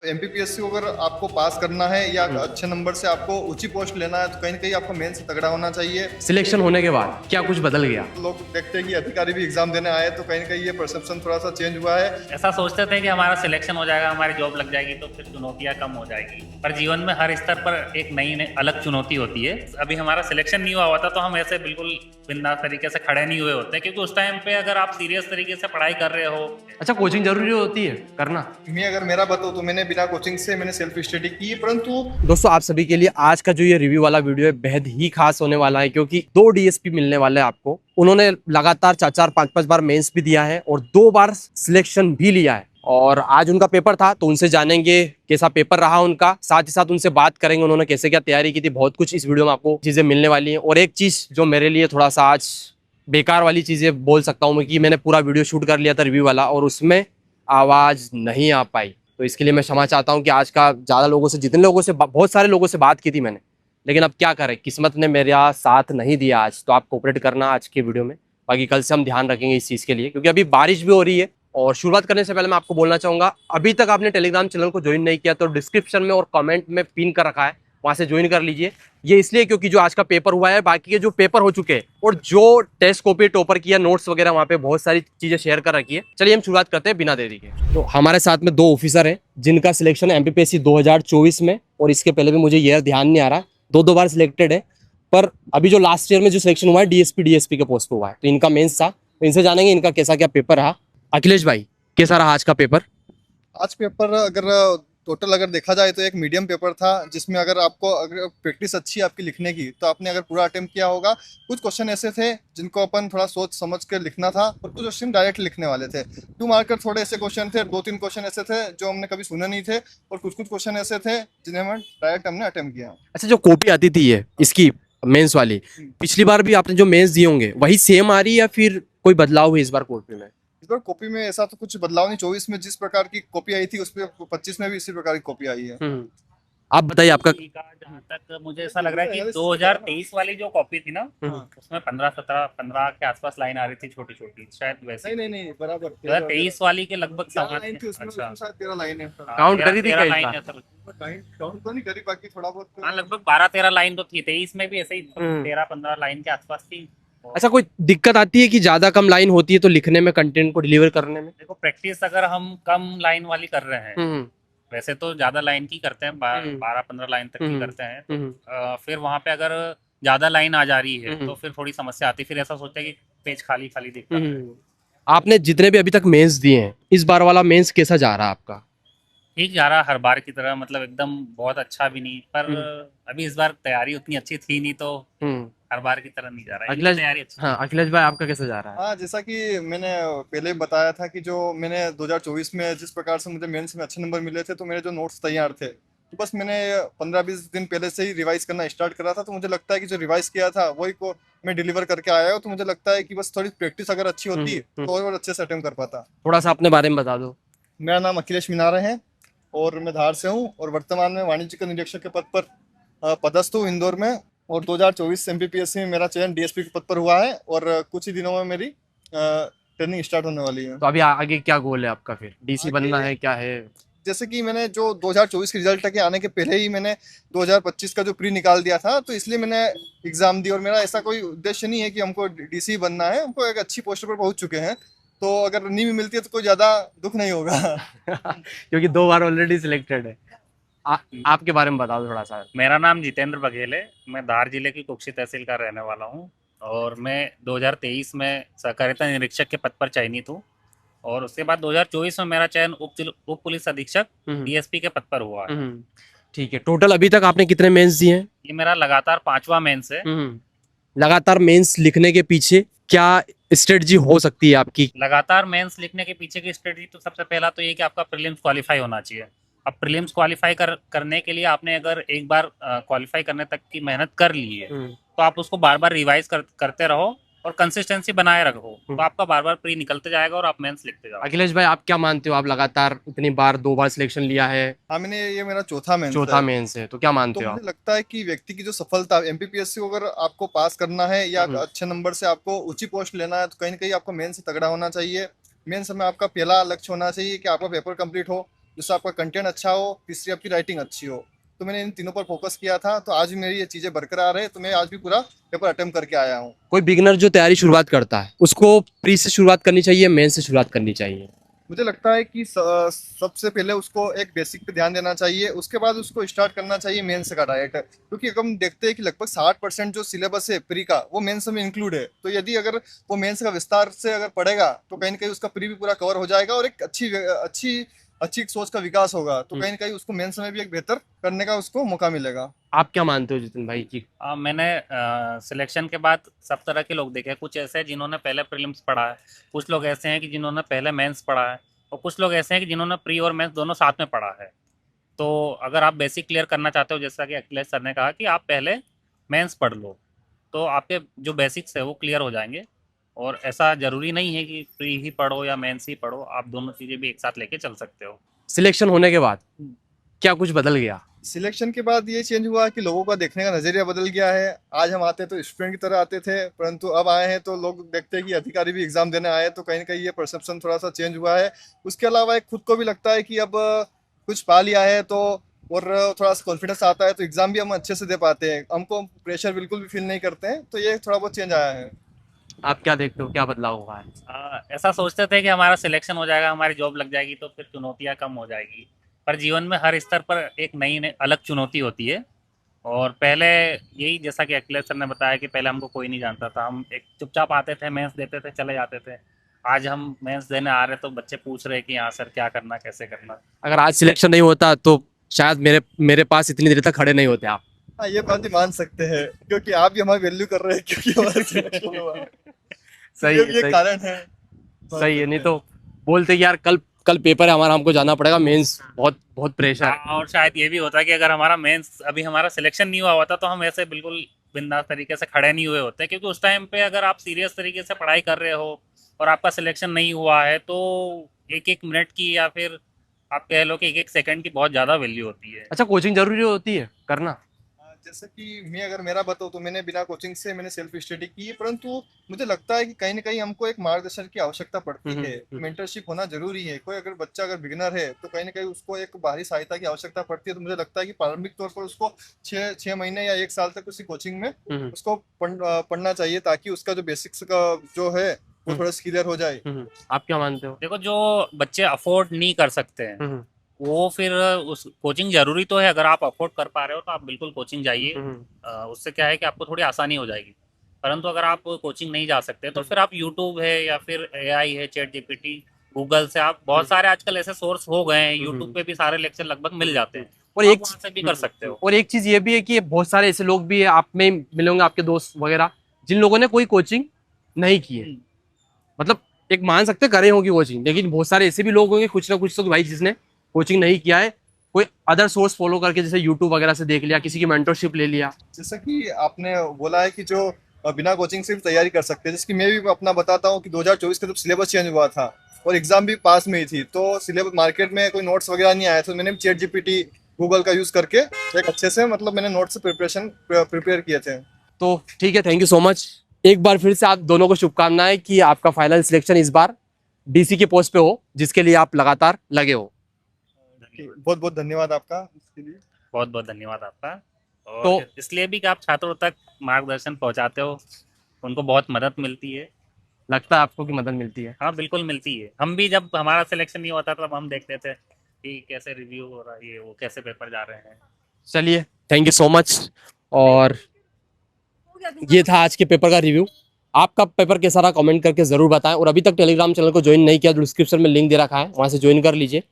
MPPSC को अगर आपको पास करना है या हम्म। अच्छे नंबर से आपको ऊंची पोस्ट लेना है तो कहीं ना कहीं आपको मेन से तगड़ा होना चाहिए। सिलेक्शन होने के बाद क्या कुछ बदल गया? लोग देखते हैं कि अधिकारी भी एग्जाम देने आए तो कहीं ना कहीं ये परसेप्शन थोड़ा सा चेंज हुआ है। ऐसा सोचते थे कि हमारा सिलेक्शन हो जाएगा, हमारी जॉब लग जाएगी तो फिर चुनौतियां कम हो जाएगी, पर जीवन में हर स्तर पर एक नई अलग चुनौती होती है। अभी हमारा सिलेक्शन नहीं हुआ होता तो हम ऐसे बिल्कुल बिंदास तरीके से खड़े नहीं हुए होते, क्योंकि उस टाइम पे अगर आप सीरियस तरीके से पढ़ाई कर रहे हो। अच्छा, कोचिंग जरूरी होती है करना? मैं अगर मेरा बताऊँ तो मैंने बिना कोचिंग से मैंने सेल्फ स्टडी की, परंतु दोस्तों, आप सभी के लिए आज का जो ये रिव्यू वाला वीडियो है बेहद ही खास होने वाला है, क्योंकि दो डीएसपी मिलने वाले हैं आपको। उन्होंने लगातार 4-4, 5-5 बार मेंस भी दिया है और 2 बार सिलेक्शन भी लिया है, और आज उनका पेपर था तो उनसे जानेंगे कैसा पेपर रहा उनका। साथ ही साथ उनसे बात करेंगे उन्होंने कैसे क्या तैयारी की थी। बहुत कुछ इस वीडियो में आपको चीजें मिलने वाली हैं। और एक चीज जो मेरे लिए थोड़ा सा आज बेकार वाली चीजें बोल सकता हूँ मैं, कि मैंने पूरा वीडियो शूट कर लिया था रिव्यू वाला और उसमें आवाज नहीं आ पाई, तो इसके लिए मैं क्षमा चाहता हूँ कि आज का ज़्यादा लोगों से, जितने लोगों से, बहुत सारे लोगों से बात की थी मैंने, लेकिन अब क्या करें, किस्मत ने मेरा साथ नहीं दिया आज। तो आप कोऑपरेट करना आज के वीडियो में, बाकी कल से हम ध्यान रखेंगे इस चीज़ के लिए, क्योंकि अभी बारिश भी हो रही है। और शुरुआत करने से पहले मैं आपको बोलना चाहूँगा, अभी तक आपने टेलीग्राम चैनल को ज्वाइन नहीं किया तो डिस्क्रिप्शन में और कमेंट में पिन कर रखा है, वहाँ से ज्वाइन कर लीजिए। ये इसलिए क्योंकि जो आज का पेपर हुआ है, बाकी के जो पेपर हो चुके हैं और जो टेस्ट कॉपी टॉपर किया, नोट्स वगैरह वहाँ पे बहुत सारी चीजें शेयर कर रखी है। चलिए हम शुरुआत करते हैं बिना देरी के। तो हमारे साथ में 2 ऑफिसर हैं जिनका सिलेक्शन है एमपीपीएससी 2024 में, और इसके पहले भी मुझे ये ध्यान नहीं आ रहा, 2-2 बार सिलेक्टेड है। पर अभी जो लास्ट ईयर में जो सिलेक्शन हुआ है डीएसपी के पोस्ट पे हुआ है, तो इनका मेंस था, तो इनसे जानेंगे इनका कैसा क्या पेपर रहा। अखिलेश भाई, कैसा रहा आज का पेपर? आज पेपर अगर टोटल अगर देखा जाए तो एक मीडियम पेपर था, जिसमें अगर आपको अगर प्रैक्टिस अच्छी है आपकी लिखने की तो आपने अगर पूरा अटेम्प्ट किया होगा। कुछ क्वेश्चन ऐसे थे जिनको अपन थोड़ा सोच समझ कर लिखना था और कुछ क्वेश्चन डायरेक्ट लिखने वाले थे। 2 मार्कर थोड़े ऐसे क्वेश्चन थे, 2-3 क्वेश्चन ऐसे थे जो हमने कभी सुने नहीं थे, और कुछ कुछ क्वेश्चन ऐसे थे जिन्हें हम डायरेक्ट हमने अटेम्प्ट किया। अच्छा, जो कॉपी आती थी ये इसकी मेंस वाली, पिछली बार भी आपने जो मेंस दिए होंगे वही सेम आ रही है या फिर कोई बदलाव हुई इस बार कॉपी में? इस बार कॉपी में ऐसा तो कुछ बदलाव नहीं। 24 में जिस प्रकार की कॉपी आई थी उस पे 25 में भी इसी प्रकार की कॉपी आई है। आप बताइए आपका। जहाँ तक मुझे ऐसा लग रहा है कि 2023 वाली जो कॉपी थी ना, उसमें 15-17-15 के आसपास लाइन आ रही थी, छोटी छोटी, शायद वैसे। नहीं नहीं नहीं, बराबर 2023 वाली के लगभग समान। लाइन थी उसमें, अच्छा, उसमें शायद 13 लाइन है। काउंट करी थी क्या इस लाइन बार? है सर। काउंट तो नहीं करी, बाकी थोड़ा बहुत हाँ, लगभग 12-13 लाइन तो थी। 23 में भी ऐसे ही 13-15 लाइन के आसपास थी। अच्छा, कोई दिक्कत आती है कि ज्यादा कम लाइन होती है तो लिखने में, कंटेंट को डिलीवर करने में? देखो, प्रैक्टिस अगर हम कम लाइन वाली कर रहे हैं, वैसे तो ज्यादा लाइन की करते हैं, 12-15 लाइन तक की करते हैं, तो फिर वहां पे अगर ज्यादा लाइन आ जा रही है तो फिर थोड़ी समस्या आती है। फिर ऐसा सोचते हैं कि पेज खाली खाली दिखता है। आपने जितने भी अभी तक मेंस दिए हैं, इस बार वाला मेंस कैसा जा रहा है आपका? ठीक जा रहा, हर बार की तरह, मतलब एकदम बहुत अच्छा भी नहीं, पर अभी इस बार तैयारी उतनी अच्छी थी नहीं, तो हर बार की तरह नहीं जा रहा है। अखिलेश, तैयारी अच्छी। हाँ अखिलेश भाई, आपका कैसा जा रहा है? हाँ, जैसा कि मैंने पहले बताया था कि जो मैंने 2024 में जिस प्रकार से मुझे मेंस में अच्छे नंबर मिले थे, तो मेरे जो नोट्स तैयार थे तो बस मैंने 15-20 दिन पहले से ही रिवाइज करना स्टार्ट करा था। तो मुझे लगता है कि जो रिवाइज किया था वही को मैं डिलीवर करके आया हूँ। तो मुझे लगता है कि बस थोड़ी प्रैक्टिस अगर अच्छी होती तो और अच्छे से अटेम्प्ट कर पाता। थोड़ा सा अपने बारे में बता दो। मेरा नाम अखिलेश मीनारा है और मैं धार से हूँ, और वर्तमान में वाणिज्य निरीक्षक के पद पर पदस्थ हूँ इंदौर में। और 2024 से एमपीपीएससी में मेरा चयन डीएसपी के पद पर हुआ है, और कुछ ही दिनों में मेरी ट्रेनिंग स्टार्ट होने वाली है। तो अभी आगे क्या गोल है आपका? फिर डीसी बनना है, क्या है? जैसे कि मैंने जो 2024 के रिजल्ट के आने के पहले ही मैंने 2025 का जो प्री निकाल दिया था, तो इसलिए मैंने एग्जाम दी। और मेरा ऐसा कोई उद्देश्य नहीं है कि हमको डीसी बनना है, हमको एक अच्छी पोस्ट पर पहुंच चुके हैं, तो अगर नहीं भी मिलती है तो कोई ज्यादा दुख नहीं होगा। क्योंकि 2 बार ऑलरेडी सिलेक्टेड है। आपके बारे में बताओ थोड़ा सा। मेरा नाम जितेंद्र बघेल है, मैं धार जिले की कुक्षी तहसील का रहने वाला हूँ, और मैं 2023 में सहकारिता निरीक्षक के पद पर चयनित हूँ, और उसके बाद 2024 में मेरा चयन उप पुलिस अधीक्षक डीएसपी के पद पर हुआ है। ठीक है, टोटल अभी तक आपने कितने मेंस दिए हैं? ये मेरा लगातार 5वां मेंस है। लगातार मेंस लिखने के पीछे क्या स्ट्रेटजी हो सकती है आपकी? लगातार मेंस लिखने के पीछे की स्ट्रेटजी तो सबसे पहला तो ये कि आपका प्रीलिम्स क्वालिफाई होना चाहिए। अब प्रीलिम्स क्वालिफाई करने के लिए आपने अगर एक बार क्वालिफाई करने तक की मेहनत कर ली है, तो आप उसको बार बार रिवाइज करते रहो और कंसिस्टेंसी बनाए रखो, तो आपका बार बार प्री निकलते जाएगा और आप मेंस लिखते जाओ। अखिलेश भाई, आप क्या मानते हो? आप लगातार इतनी बार 2 बार सिलेक्शन लिया है। हाँ, मैंने ये मेरा चौथा मेंस है, तो क्या मानते तो हो आप? मुझे लगता है कि व्यक्ति की जो सफलता, एमपीपीएससी को अगर आपको पास करना है या अच्छे नंबर से आपको ऊंची पोस्ट लेना है तो कहीं ना कहीं आपको मेन से तगड़ा होना चाहिए। मेन समय आपका पहला लक्ष्य होना चाहिए कि आपका पेपर कंप्लीट हो। दूसरा आपका कंटेंट अच्छा हो, तीसरी आपकी राइटिंग अच्छी हो। तो मैंने इन तीनों पर फोकस किया था, तो आज भी मेरी ये चीज़ें बरकरार है, तो मैं आज भी पूरा पेपर अटेम्प्ट करके आया हूँ। कोई बिगनर जो तैयारी शुरुआत करता है उसको प्री से शुरुआत करनी चाहिए, मेन से शुरुआत करनी चाहिए? मुझे लगता है कि सबसे पहले उसको एक बेसिक पे ध्यान देना चाहिए, उसके बाद उसको स्टार्ट करना चाहिए मेंस का डायरेक्ट, क्योंकि हम देखते हैं कि लगभग 60% जो सिलेबस है प्री का वो मेंस में इंक्लूड है। तो यदि अगर वो मेंस का विस्तार से अगर पढ़ेगा तो कहीं ना कहीं उसका प्री भी पूरा कवर हो जाएगा और एक अच्छी अच्छी अच्छी एक सोच का विकास होगा, तो कहीं ना कहीं उसको मेंस में भी एक बेहतर करने का उसको मौका मिलेगा। आप क्या मानते हो जितिन भाई की? मैंने सिलेक्शन के बाद सब तरह के लोग देखे। कुछ ऐसे हैं जिन्होंने पहले प्रीलिम्स पढ़ा है, कुछ लोग ऐसे हैं कि जिन्होंने पहले मेंस पढ़ा है, और कुछ लोग ऐसे हैं कि जिन्होंने प्री और मेंस दोनों साथ में पढ़ा है। तो अगर आप बेसिक क्लियर करना चाहते हो, जैसा कि अखिलेश सर ने कहा कि आप पहले मेंस पढ़ लो, तो आपके जो बेसिक्स है वो क्लियर हो जाएंगे। और ऐसा ज़रूरी नहीं है कि प्री ही पढ़ो या मेंस ही पढ़ो, आप दोनों चीज़ें भी एक साथ लेके चल सकते हो। सिलेक्शन होने के बाद क्या कुछ बदल गया? सिलेक्शन के बाद ये चेंज हुआ कि लोगों का देखने का नजरिया बदल गया है। आज हम आते तो स्टूडेंट की तरह आते थे, परंतु अब आए हैं तो लोग देखते हैं कि अधिकारी भी एग्जाम देने आए, तो कहीं ना कहीं ये परसेप्शन थोड़ा सा चेंज हुआ है। उसके अलावा एक खुद को भी लगता है कि अब कुछ पा लिया है तो, और थोड़ा सा कॉन्फिडेंस आता है, तो एग्जाम भी हम अच्छे से दे पाते हैं, हमको प्रेशर बिल्कुल भी फील नहीं करते हैं। तो ये थोड़ा बहुत चेंज आया है। आप क्या देखते हो, क्या बदलाव हुआ है? ऐसा सोचते थे कि हमारा सिलेक्शन हो जाएगा, हमारी जॉब लग जाएगी, तो फिर चुनौतियाँ कम हो जाएगी। पर जीवन में हर स्तर पर एक नई नई अलग चुनौती होती है। और पहले यही, जैसा कि अखिलेश सर ने बताया कि पहले हमको कोई नहीं जानता था, हम एक चुपचाप आते थे, मेंस देते थे, चले जाते थे। आज हम मेंस देने आ रहे तो बच्चे पूछ रहे हैं कि हाँ सर क्या करना, कैसे करना। अगर आज सिलेक्शन नहीं होता तो शायद मेरे पास इतनी देर तक खड़े नहीं होते आप। हाँ, ये बात भी मान सकते हैं, क्योंकि आप भी हमारी वैल्यू कर रहे हैं, क्योंकि हमारा सिलेक्शन हुआ है। सही ये है, भी एक सही, कारण है। सही है। नहीं तो बोलते कि यार कल कल पेपर है हमारा, हमको जाना पड़ेगा, मेंस बहुत बहुत प्रेशर है। और शायद ये भी होता कि अगर हमारा मेंस अभी हमारा सिलेक्शन नहीं हुआ होता तो हम ऐसे बिल्कुल बिंदास तरीके से खड़े नहीं हुए होते, क्योंकि उस टाइम पे अगर आप सीरियस तरीके से पढ़ाई कर रहे हो और आपका सिलेक्शन नहीं हुआ है तो एक एक मिनट की या फिर आप कह लो कि एक एक सेकंड की बहुत ज़्यादा वैल्यू होती है। अच्छा, कोचिंग जरूरी होती है करना? जैसे कि मैं अगर मेरा बताऊँ तो मैंने बिना कोचिंग से मैंने सेल्फ स्टडी की है, परंतु मुझे लगता है कि कहीं ना कहीं हमको एक मार्गदर्शन की आवश्यकता पड़ती है। मेंटरशिप होना जरूरी है। कोई अगर बच्चा अगर बिगिनर है तो कहीं ना कहीं उसको एक बाहरी सहायता की आवश्यकता पड़ती है। तो मुझे लगता है कि प्रारंभिक तौर पर उसको 6 महीने या 1 साल तक उसी कोचिंग में उसको पढ़ना चाहिए, ताकि उसका जो बेसिक्स का जो है वो थोड़ा क्लियर हो जाए। आप क्या मानते हो? देखो, जो बच्चे अफोर्ड नहीं कर सकते हैं वो फिर उस कोचिंग जरूरी तो है। अगर आप अफोर्ड कर पा रहे हो तो आप बिल्कुल कोचिंग जाइए, उससे क्या है कि आपको थोड़ी आसानी हो जाएगी। परंतु अगर आप कोचिंग नहीं जा सकते तो फिर आप यूट्यूब है या फिर एआई है, चैट जीपीटी, गूगल से आप बहुत सारे आजकल ऐसे सोर्स हो गए हैं, यूट्यूब पे भी सारे लेक्चर लगभग मिल जाते हैं, और आप एक वहाँ से भी कर सकते हो। और एक चीज ये भी है कि बहुत सारे ऐसे लोग भी आप में मिलेंगे, आपके दोस्त वगैरह, जिन लोगों ने कोई कोचिंग नहीं की है। मतलब एक मान सकते करे होगी कोचिंग, लेकिन बहुत सारे ऐसे भी लोग होंगे कुछ ना कुछ तो भाई जिसने कोचिंग नहीं किया है, कोई अदर सोर्स फॉलो करके जैसे यूट्यूब वगैरह से देख लिया, किसी की मेंटरशिप ले लिया। जैसा कि आपने बोला है कि जो बिना कोचिंग से भी तैयारी कर सकते हैं, जैसे कि मैं भी अपना बताता हूँ कि 2024 का जब सिलेबस चेंज हुआ था और एग्जाम भी पास में ही थी, तो सिलेबस मार्केट में कोई नोट्स वगैरह नहीं आया, तो मैंने चैट जीपीटी गूगल का यूज करके एक अच्छे से मतलब मैंने नोट्स प्रिपेयर किए थे। तो ठीक है, थैंक यू सो मच। एक बार फिर से आप दोनों को शुभकामनाएं कि आपका फाइनल सिलेक्शन इस बार डीसी के पोस्ट पे हो, जिसके लिए आप लगातार लगे हो। बहुत बहुत धन्यवाद आपका इसके लिए। बहुत बहुत धन्यवाद आपका। और तो इसलिए भी कि आप छात्रों तक मार्गदर्शन पहुंचाते हो, उनको बहुत मदद मिलती है। लगता है आपको कि मदद मिलती है? हाँ बिल्कुल मिलती है। हम भी जब हमारा सिलेक्शन नहीं होता तब हम देखते थे कि कैसे रिव्यू हो रहा है, ये वो कैसे पेपर जा रहे हैं। चलिए, थैंक यू सो मच। और ये था आज के पेपर का रिव्यू। आपका पेपर कैसा रहा कमेंट करके जरूर बताएं, और अभी तक टेलीग्राम चैनल को ज्वाइन नहीं किया तो डिस्क्रिप्शन में लिंक दे रखा है, वहां से ज्वाइन कर लीजिए।